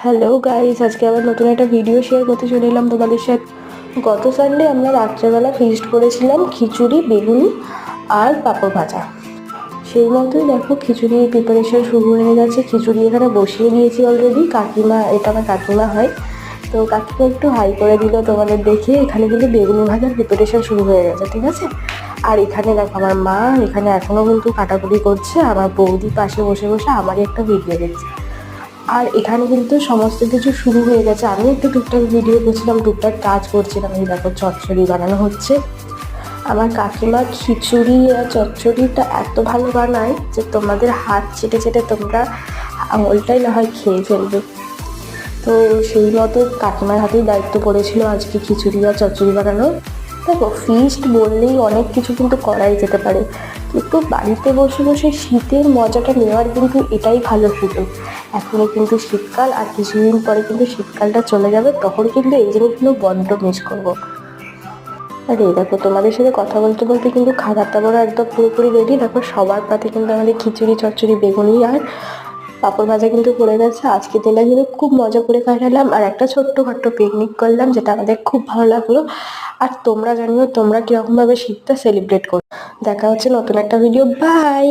Hello guys, আজকে আবার নতুন একটা ভিডিও শেয়ার করতে চলে এলাম তোমাদের সাথে। গত সানডে আমরা রাত্রেবেলা ফিস্ট করেছিলাম খিচুড়ি, বেগুনি আর পাঁপড় ভাজা। সেই মতোই দেখো খিচুড়ির প্রিপারেশন শুরু হয়ে গেছে। খিচুড়ি এখানে বসিয়ে দিয়েছি অলরেডি। কাকিমা, এটা আমার কাকিমা হয়, তো কাকিমা একটু হাই করে দিল তোমাদের দেখে। এখানে কিন্তু বেগুনি ভাজার প্রিপারেশন শুরু হয়ে গেছে, ঠিক আছে। আর এখানে দেখো আমার মা এখানে এখনো কিন্তু কাটাকুটি করছে, আমার বৌদি পাশে বসে বসে আমারই একটা ভিডিও দেখছে। আর এখানে কিন্তু সমস্ত কিছু শুরু হয়ে গেছে। আমি একটু টুকটাক ভিডিও করছিলাম, টুকটাক কাজ করছিলাম। এই দেখো চচ্চড়ি বানানো হচ্ছে। আমার কাকিমা খিচুড়ি আর চচ্চড়িটা এত ভালো বানায় যে তোমাদের হাত চেটে চেটে তোমরা আঙুলটাই না হয় খেয়ে ফেলবে। তো সেই মতো কাকিমার হাতেই দায়িত্ব পড়েছিল আজকে খিচুড়ি আর চচ্চড়ি বানানো। দেখো, ফিস্ট বললেই অনেক কিছু কিন্তু করাই যেতে পারে, কিন্তু বাড়িতে বসে বসে শীতের মজাটা নেওয়ার কিন্তু এটাই ভালো সুযোগ। এখনও কিন্তু শীতকাল, আর কিছুদিন পরে কিন্তু শীতকালটা চলে যাবে, তখন কিন্তু এই জিনিসগুলো বড্ড মিস করবো। আর এই দেখো, তোমাদের সাথে কথা বলতে বলতে কিন্তু খাবার দাবারও একদম পুরোপুরি রেডি। দেখো সবার পাতে কিন্তু আমাদের খিচুড়ি, চচ্চড়ি, বেগুনি আর পাঁপড় ভাজা কিন্তু পড়ে গেছে। আজকে দিনটা কিন্তু খুব মজা করে কাটালাম, আর একটা ছোট্টখাট্টো পিকনিক করলাম, যেটা আমাদের খুব ভালো লাগলো। আর তোমরা জানিও তোমরা কিরকম ভাবে শীতটা সেলিব্রেট করো। দেখা হচ্ছে নতুন একটা ভিডিও। বাই।